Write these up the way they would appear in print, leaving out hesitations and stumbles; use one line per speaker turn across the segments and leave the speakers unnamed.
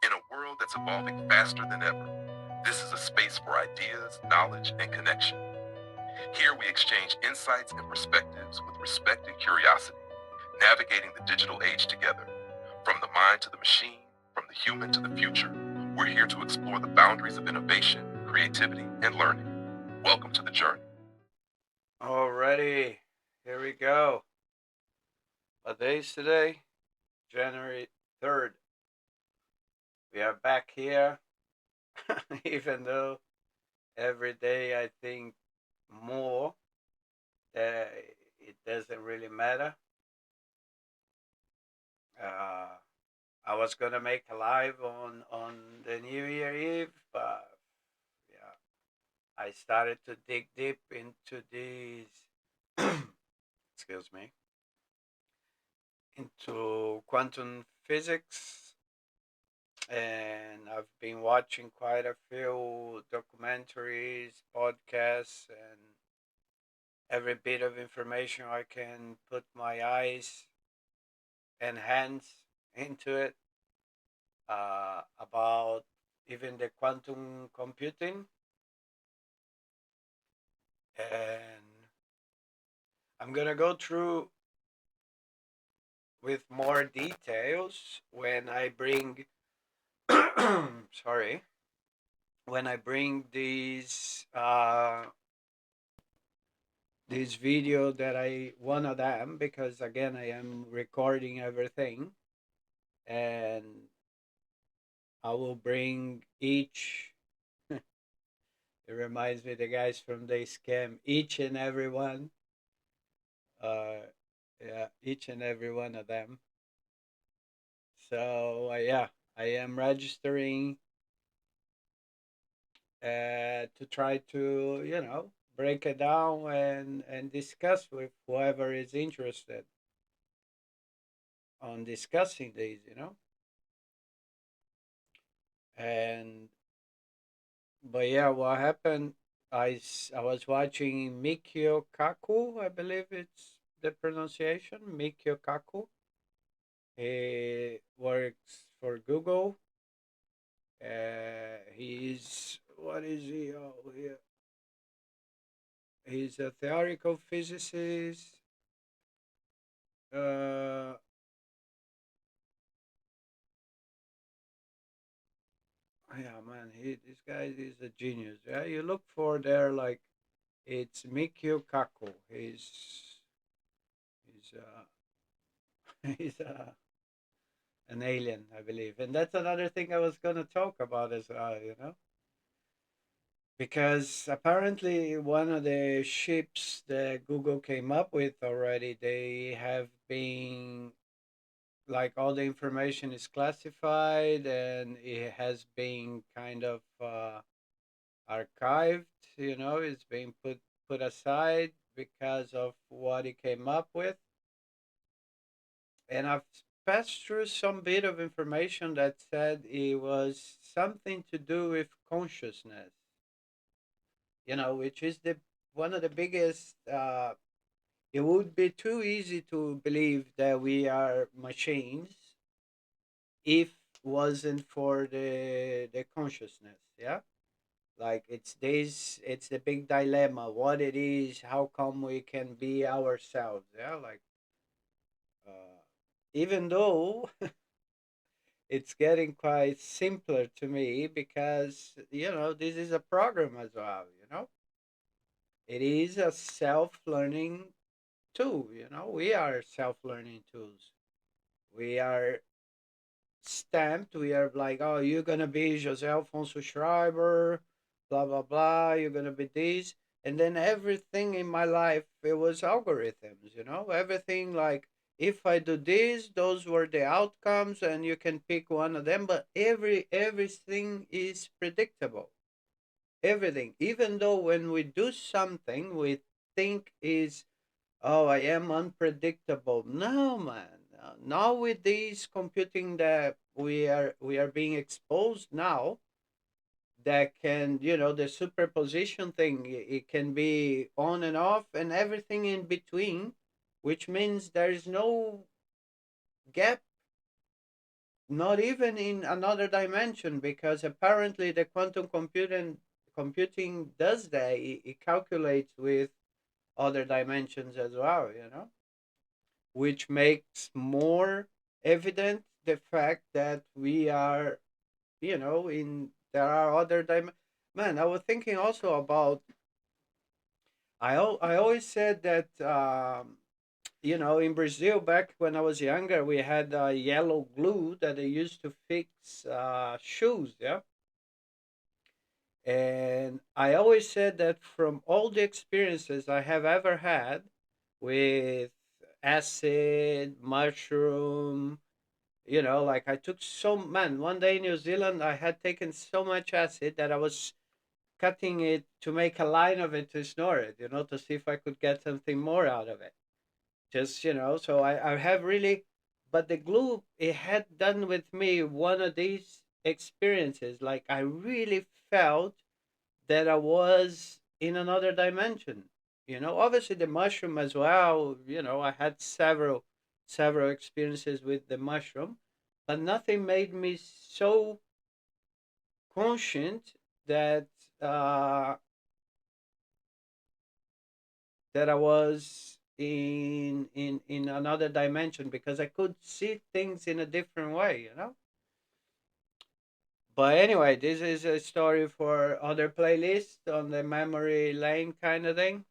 In a world that's evolving faster than ever, this is a space for ideas, knowledge, and connection. Here we exchange insights and perspectives with respect and curiosity, navigating the digital age together. From the mind to the machine, from the human to the future, we're here to explore the boundaries of innovation, creativity, and learning. Welcome to the journey. Alrighty, here we go. What day is today? January 3rd. We are back here, even though every day I think more that it doesn't really matter. Uh, I was gonna make a live on the New Year Eve, but yeah, I started to dig deep into these. Excuse me, into quantum physics, and I've been watching quite a few documentaries, podcasts, and every bit of information I can put my eyes and hands into it, about even the quantum computing. And I'm gonna go through with more details when I bring sorry, when I bring this video that I one of them, because again I am recording everything, and I will bring each. It reminds me the guys from the scam, each and every one. Uh, yeah, each and every one of them. So yeah, I am registering to try to break it down and discuss with whoever is interested on discussing these. And but yeah, what happened? I was watching Mikio Kaku, I believe it's the pronunciation, Mikio Kaku. He works for Google. He's what is he? Oh, yeah. He's a theoretical physicist. Uh, yeah, man, this guy is a genius. Yeah, you look for there like it's Mikio Kaku. He's he's an alien, I believe, and that's another thing I was gonna talk about as well. Because apparently one of the ships that Google came up with already, they have been like all the information is classified and it has been kind of archived. It's being put aside because of what it came up with. And I've passed through some bit of information that said it was something to do with consciousness, which is the one of the biggest. It would be too easy to believe that we are machines if wasn't for the consciousness. Yeah, like it's the big dilemma. What it is? How come we can be ourselves? Yeah, like uh, even though it's getting quite simpler to me because this is a program as well. It is a self-learning tool. We are self-learning tools. We are stamped. We are like, oh, you're gonna be Jose Alfonso Schreiber, blah blah blah. You're gonna be this, and then everything in my life it was algorithms. Everything like if I do this, those were the outcomes, and you can pick one of them. But everything is predictable. Everything, even though when we do something, we think is, oh, I am unpredictable. No, man. Now with this computing that we are being exposed now, that can the superposition thing, it can be on and off and everything in between, which means there is no gap not even in another dimension, because apparently the quantum computing does that. It calculates with other dimensions as well, which makes more evident the fact that we are, in there are other man, I was thinking also about, I always said that, in Brazil, back when I was younger, we had yellow glue that they used to fix shoes. Yeah. And I always said that from all the experiences I have ever had with acid, mushroom, like I took man, one day in New Zealand, I had taken so much acid that I was cutting it to make a line of it to snore it, to see if I could get something more out of it. Just, so I have really, but the glue, it had done with me one of these experiences. Like I really felt that I was in another dimension. Obviously the mushroom as well. I had several experiences with the mushroom, but nothing made me so conscient that uh, that I was in another dimension, because I could see things in a different way. But anyway, this is a story for other playlists on the memory lane kind of thing.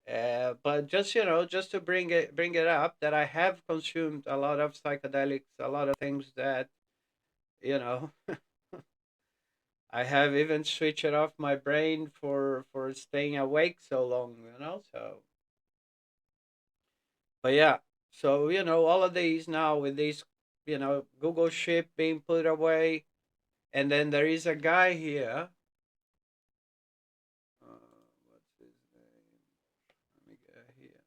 But just, just to bring it up, that I have consumed a lot of psychedelics, a lot of things that, you know I have even switched off my brain for staying awake so long. So, but yeah, so, all of these now with these, Google ship being put away, and then there is a guy here. What's his name? Let me get here.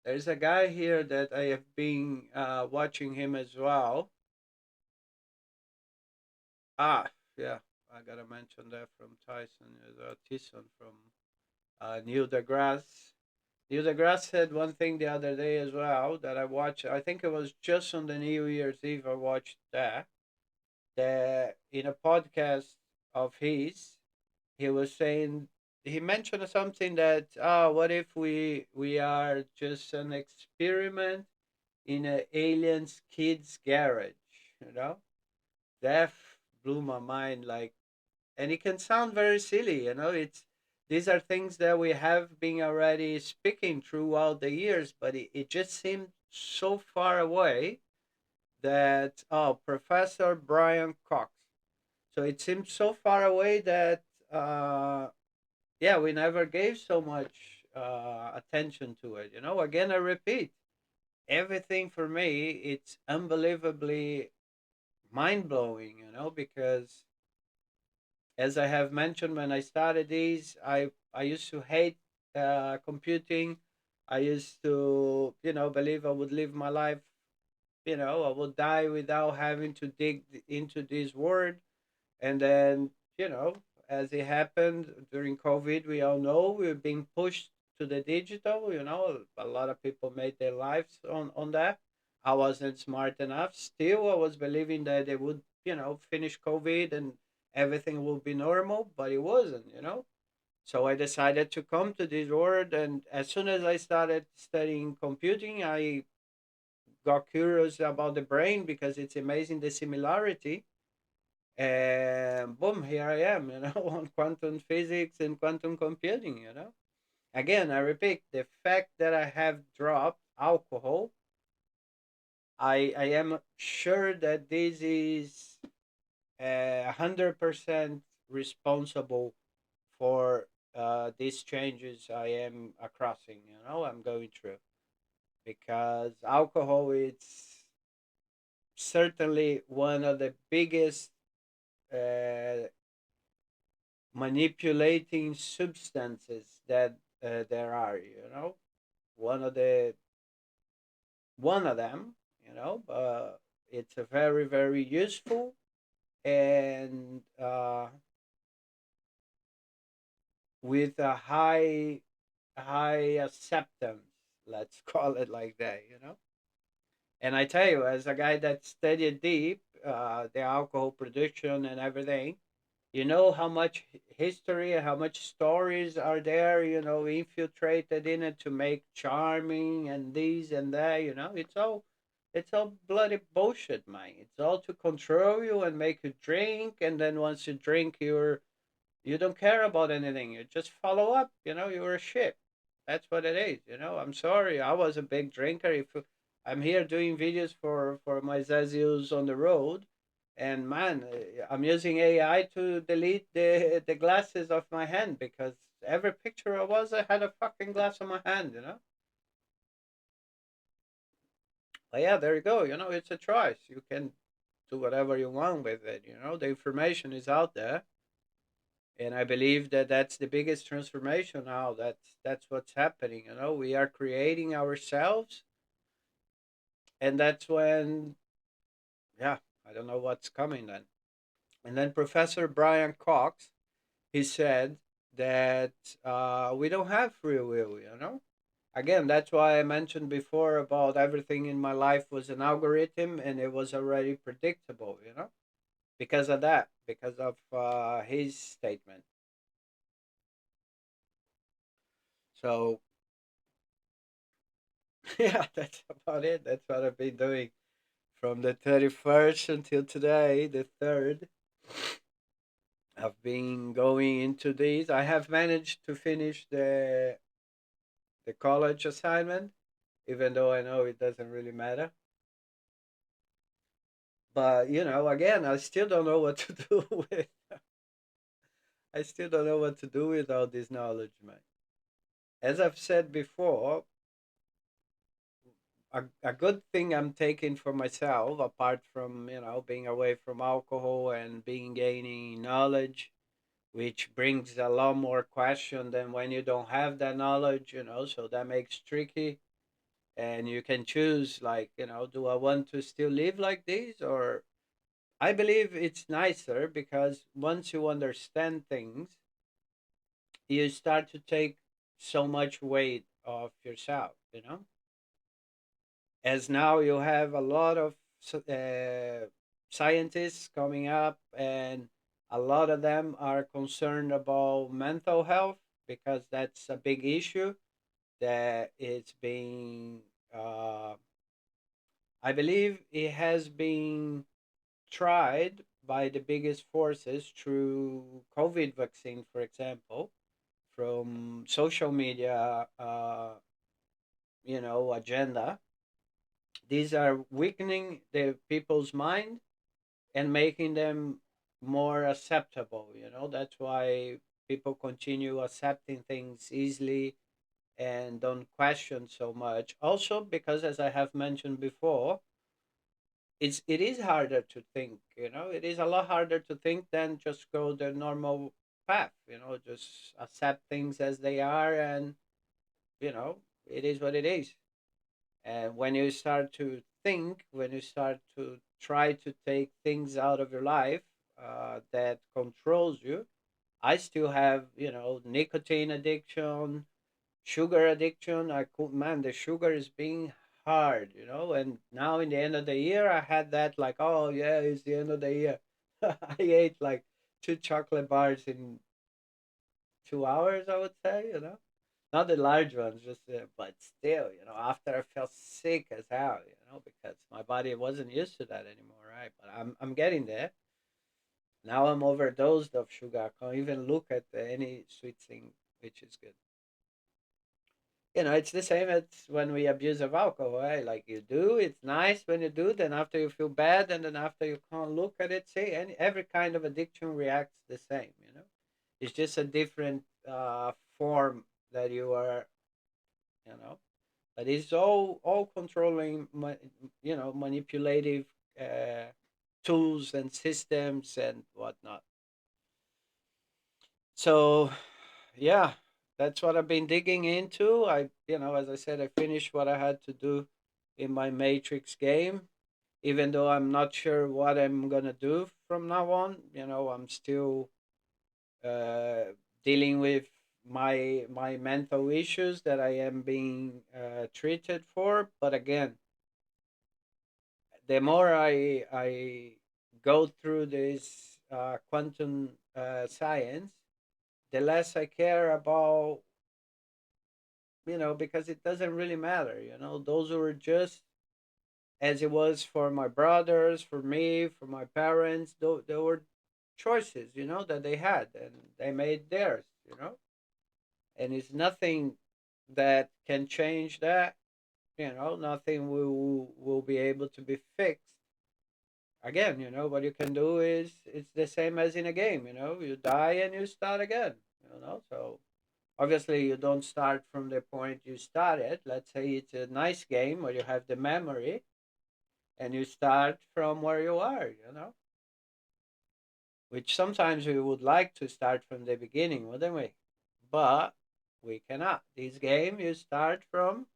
There's a guy here that I have been watching him as well. Ah, yeah, I gotta mention that from Tyson, Tyson from Neil deGrasse. Neil deGrasse said one thing the other day as well that I watched. I think it was just on the New Year's Eve. I watched that. That in a podcast of his, he was saying, he mentioned something that, what if we are just an experiment in an alien's kid's garage? You know, that blew my mind. Like, and it can sound very silly. It's these are things that we have been already speaking throughout the years, but it just seemed so far away that, Professor Brian Cox. So it seemed so far away that, yeah, we never gave so much attention to it. Again, I repeat, everything for me, it's unbelievably mind blowing. Because as I have mentioned, when I started these, I used to hate computing. I used to, believe I would live my life. I would die without having to dig into this word. And then, you know, as it happened during COVID, we all know we're being pushed to the digital. A lot of people made their lives on that. I wasn't smart enough. Still, I was believing that they would, finish COVID and everything will be normal, but it wasn't. So I decided to come to this world. And as soon as I started studying computing, I got curious about the brain, because it's amazing the similarity. And boom, here I am, on quantum physics and quantum computing. Again, I repeat, the fact that I have dropped alcohol, I am sure that this is 100% responsible for these changes I am crossing, I'm going through. Because alcohol is certainly one of the biggest uh, manipulating substances that there are. One of the one of them. It's a very, very useful, and with a high acceptance. Let's call it like that. And I tell you, as a guy that studied deep the alcohol production and everything, you know how much history, how much stories are there, infiltrated in it to make charming and this and that. It's all bloody bullshit, man. It's all to control you and make you drink, and then once you drink, you don't care about anything. You just follow up. You're a shit. That's what it is. I'm sorry. I was a big drinker. If I'm here doing videos for my Zazios on the road, and man, I'm using AI to delete the glasses of my hand because every picture I had a fucking glass on my hand. But yeah, there you go. It's a choice. You can do whatever you want with it. The information is out there, and I believe that that's the biggest transformation now. That's what's happening. We are creating ourselves, and that's when, yeah, I don't know what's coming then. And then Professor Brian Cox, he said that we don't have free will. Again, that's why I mentioned before about everything in my life was an algorithm and it was already predictable. Because of that, because of his statement. So yeah, that's about it. That's what I've been doing from the 31st until today, the 3rd. I've been going into these. I have managed to finish the college assignment, even though I know it doesn't really matter. But again, I still don't know what to do with. I still don't know what to do with all this knowledge, man. As I've said before, a good thing I'm taking for myself, apart from being away from alcohol and being gaining knowledge, which brings a lot more question than when you don't have that knowledge. So that makes tricky, and you can choose, like, do I want to still live like this, or I believe it's nicer because once you understand things, you start to take so much weight off yourself. As now you have a lot of scientists coming up, and a lot of them are concerned about mental health because that's a big issue that it's being I believe it has been tried by the biggest forces through COVID vaccine, for example, from social media agenda. These are weakening the people's mind and making them more acceptable. That's why people continue accepting things easily and don't question so much. Also, because as I have mentioned before, it is harder to think. It is a lot harder to think than just go the normal path. Just accept things as they are, and you know it is what it is. And when you start to think, when you start to try to take things out of your life that controls you, I still have nicotine addiction, sugar addiction. I could, man, the sugar is being hard. And now in the end of the year, I had that, like, oh yeah, it's the end of the year. I ate like two chocolate bars in 2 hours, I would say. Not the large ones, just but still, after I felt sick as hell, because my body wasn't used to that anymore, right? But I'm getting there. Now I'm overdosed of sugar. I can't even look at any sweet thing, which is good. It's the same as when we abuse of alcohol, right? Like you do, it's nice when you do, then after you feel bad, and then after you can't look at it, see, and every kind of addiction reacts the same. It's just a different form that you are, you know. But it's all controlling, manipulative uh, tools and systems and whatnot. So yeah, that's what I've been digging into. As I said, I finished what I had to do in my Matrix game. Even though I'm not sure what I'm gonna do from now on, I'm still uh, dealing with my mental issues that I am being treated for. But again, the more I go through this quantum science, the less I care about, because it doesn't really matter. Those were just as it was for my brothers, for me, for my parents. There were choices, that they had, and they made theirs, and it's nothing that can change that. Nothing will be able to be fixed. Again, what you can do is it's the same as in a game. You die and you start again. So obviously you don't start from the point you started. Let's say it's a nice game where you have the memory, and you start from where you are. Which sometimes we would like to start from the beginning, wouldn't we? But we cannot. This game, you start from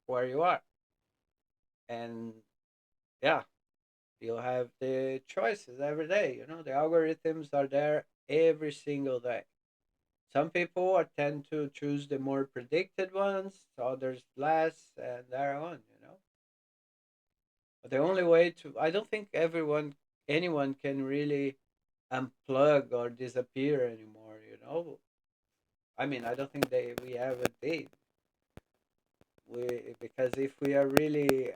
where you are, and yeah, you have the choices every day. The algorithms are there every single day. Some people tend to choose the more predicted ones, others less, and there on. But the only way I don't think anyone can really unplug or disappear anymore. I mean, I don't think we ever did. Because if we are really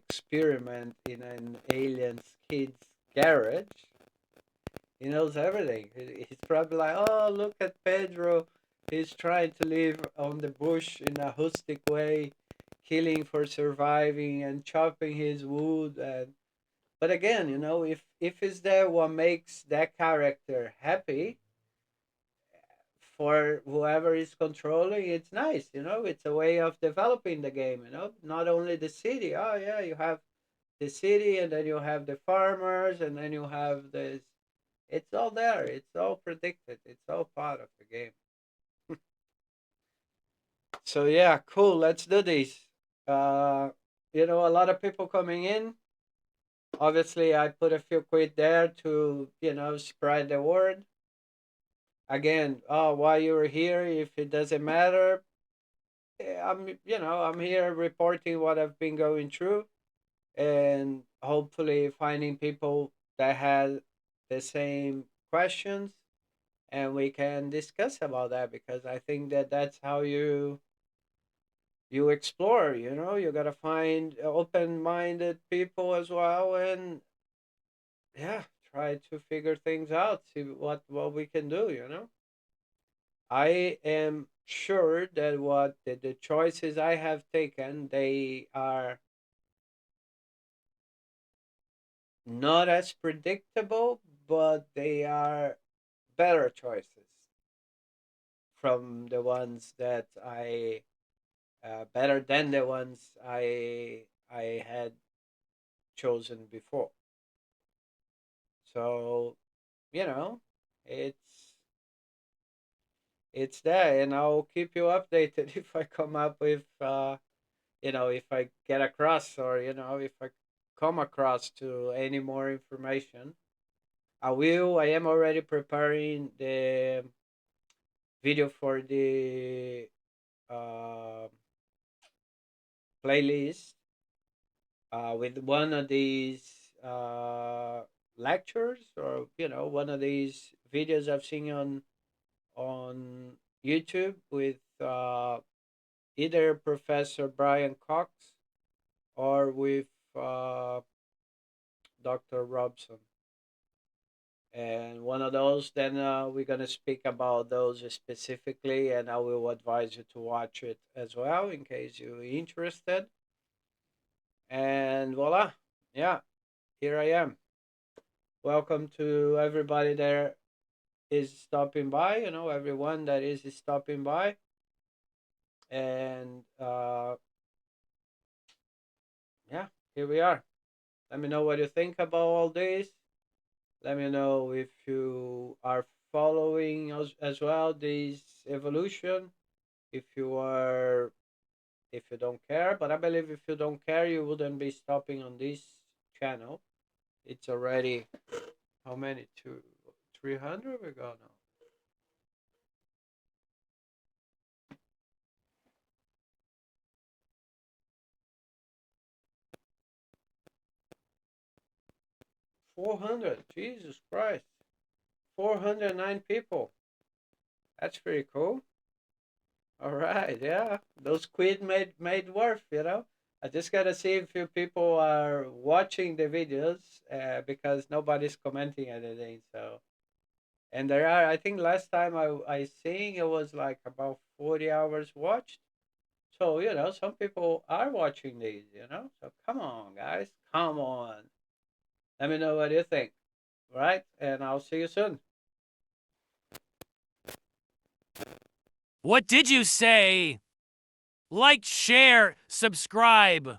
experiment in an alien kid's garage, he knows everything. He's probably like, oh, look at Pedro. He's trying to live on the bush in a rustic way, killing for surviving and chopping his wood. But again, if it's that what makes that character happy, for whoever is controlling, it's nice. It's a way of developing the game. Not only the city. Oh yeah, you have the city, and then you have the farmers, and then you have this. It's all there. It's all predicted. It's all part of the game. So yeah, cool. Let's do this. Uh, a lot of people coming in. Obviously, I put a few quid there to spread the word. Again, oh, why you're here? If it doesn't matter, I'm here reporting what I've been going through, and hopefully finding people that had the same questions, and we can discuss about that, because I think that that's how you explore. You got to find open-minded people as well, and yeah, try to figure things out, see what we can do. I am sure that what the choices I have taken, they are not as predictable, but they are better choices from the ones that I better than the ones I had chosen before. So you know, it's it's there, and I'll keep you updated if I come up with if I get across, or if I come across to any more information. I will. I am already preparing the video for the uh, playlist with one of these lectures, or one of these videos I've seen on YouTube with either Professor Brian Cox or with uh, Dr. Robson. And one of those, then we're going to speak about those specifically, and I will advise you to watch it as well in case you're interested. And voila, yeah, here I am. Welcome to everybody that is stopping by, everyone that is stopping by. And yeah, here we are. Let me know what you think about all this. Let me know if you are following as well this evolution. If you are, if you don't care, but I believe if you don't care, you wouldn't be stopping on this channel. It's already how many? 300 we got now. 400. Jesus Christ. 409 people. That's pretty cool. All right, yeah. Those quid made worth, you know. I just gotta see if you people are watching the videos because nobody's commenting anything. So, and there are, I think last time I seen it was like about 40 hours watched. So, you know, some people are watching these, you know. So come on, guys, come on. Let me know what you think, right? And I'll see you soon.
What did you say? Like, share, subscribe.